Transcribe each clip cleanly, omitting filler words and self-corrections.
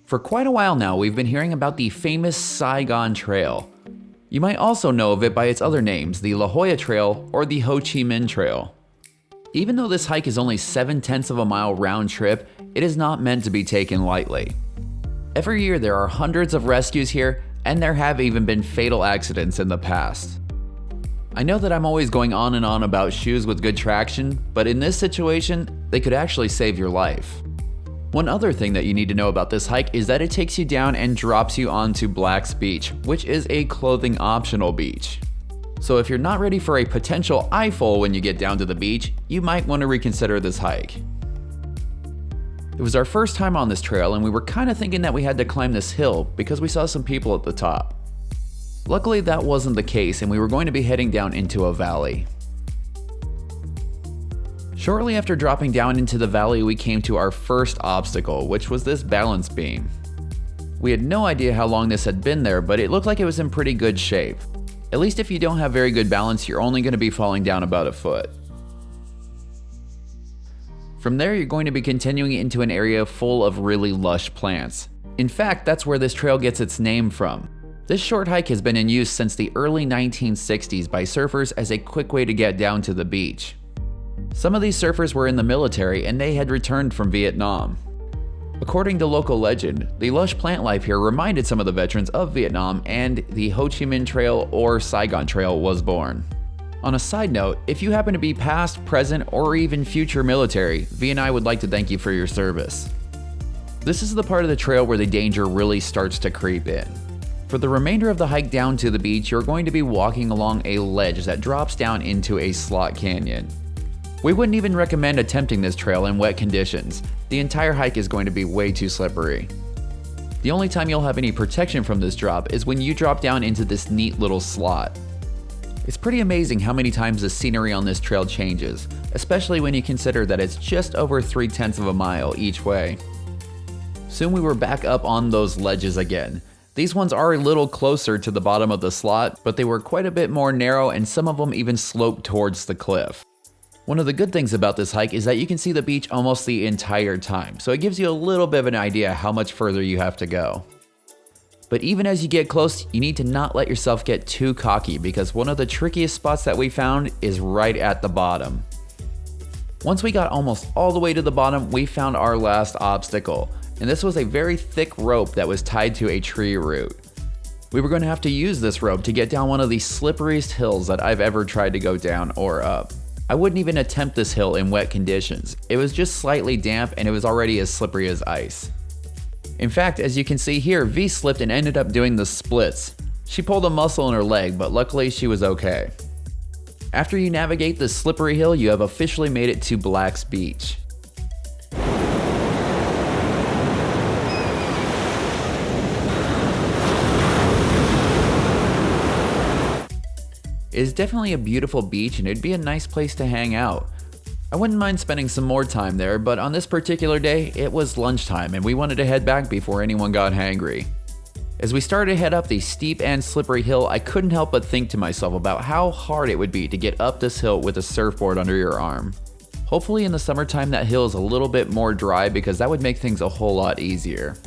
For quite a while now, we've been hearing about the famous Saigon Trail. You might also know of it by its other names, the La Jolla Trail or the Ho Chi Minh Trail. Even though this hike is only 7/10 of a mile round trip, it is not meant to be taken lightly. Every year there are hundreds of rescues here, and there have even been fatal accidents in the past. I know that I'm always going on and on about shoes with good traction, but in this situation, they could actually save your life. One other thing that you need to know about this hike is that it takes you down and drops you onto Black's Beach, which is a clothing optional beach. So if you're not ready for a potential eyeful when you get down to the beach, you might want to reconsider this hike. It was our first time on this trail and we were kind of thinking that we had to climb this hill because we saw some people at the top. Luckily that wasn't the case and we were going to be heading down into a valley. Shortly after dropping down into the valley, we came to our first obstacle, which was this balance beam. We had no idea how long this had been there, but it looked like it was in pretty good shape. At least if you don't have very good balance, you're only going to be falling down about a foot. From there, you're going to be continuing into an area full of really lush plants. In fact, that's where this trail gets its name from. This short hike has been in use since the early 1960s by surfers as a quick way to get down to the beach. Some of these surfers were in the military and they had returned from Vietnam. According to local legend, the lush plant life here reminded some of the veterans of Vietnam, and the Ho Chi Minh Trail or Saigon Trail was born. On a side note, if you happen to be past, present, or even future military, V and I would like to thank you for your service. This is the part of the trail where the danger really starts to creep in. For the remainder of the hike down to the beach, you're going to be walking along a ledge that drops down into a slot canyon. We wouldn't even recommend attempting this trail in wet conditions. The entire hike is going to be way too slippery. The only time you'll have any protection from this drop is when you drop down into this neat little slot. It's pretty amazing how many times the scenery on this trail changes, especially when you consider that it's just over 3/10 of a mile each way. Soon we were back up on those ledges again. These ones are a little closer to the bottom of the slot, but they were quite a bit more narrow and some of them even sloped towards the cliff. One of the good things about this hike is that you can see the beach almost the entire time, so it gives you a little bit of an idea how much further you have to go. But even as you get close, you need to not let yourself get too cocky because one of the trickiest spots that we found is right at the bottom. Once we got almost all the way to the bottom, we found our last obstacle, and this was a very thick rope that was tied to a tree root. We were going to have to use this rope to get down one of the slipperiest hills that I've ever tried to go down or up. I wouldn't even attempt this hill in wet conditions. It was just slightly damp and it was already as slippery as ice. In fact, as you can see here, V slipped and ended up doing the splits. She pulled a muscle in her leg, but luckily she was okay. After you navigate this slippery hill, you have officially made it to Black's Beach. It is definitely a beautiful beach and it'd be a nice place to hang out. I wouldn't mind spending some more time there, but on this particular day, it was lunchtime and we wanted to head back before anyone got hangry. As we started to head up the steep and slippery hill, I couldn't help but think to myself about how hard it would be to get up this hill with a surfboard under your arm. Hopefully in the summertime that hill is a little bit more dry because that would make things a whole lot easier.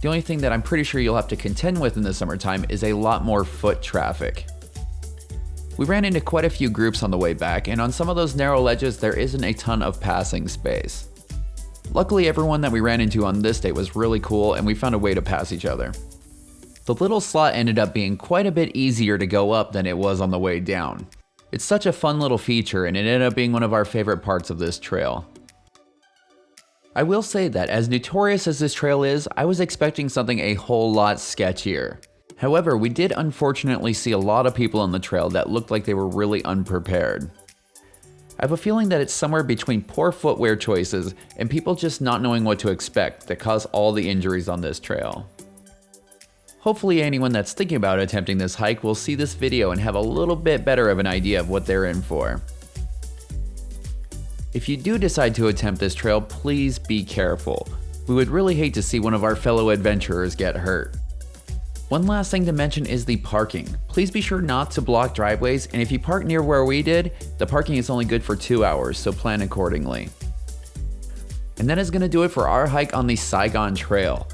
The only thing that I'm pretty sure you'll have to contend with in the summertime is a lot more foot traffic. We ran into quite a few groups on the way back, and on some of those narrow ledges there isn't a ton of passing space. Luckily everyone that we ran into on this day was really cool and we found a way to pass each other. The little slot ended up being quite a bit easier to go up than it was on the way down. It's such a fun little feature and it ended up being one of our favorite parts of this trail. I will say that as notorious as this trail is, I was expecting something a whole lot sketchier. However, we did unfortunately see a lot of people on the trail that looked like they were really unprepared. I have a feeling that it's somewhere between poor footwear choices and people just not knowing what to expect that cause all the injuries on this trail. Hopefully anyone that's thinking about attempting this hike will see this video and have a little bit better of an idea of what they're in for. If you do decide to attempt this trail, please be careful. We would really hate to see one of our fellow adventurers get hurt. One last thing to mention is the parking. Please be sure not to block driveways, and if you park near where we did, the parking is only good for 2 hours, so plan accordingly. And that is going to do it for our hike on the Saigon Trail.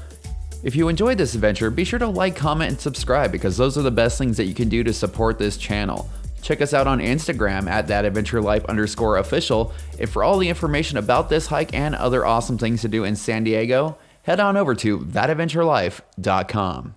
If you enjoyed this adventure, be sure to like, comment, and subscribe because those are the best things that you can do to support this channel. Check us out on Instagram at thatadventurelife_official. And for all the information about this hike and other awesome things to do in San Diego, head on over to thatadventurelife.com.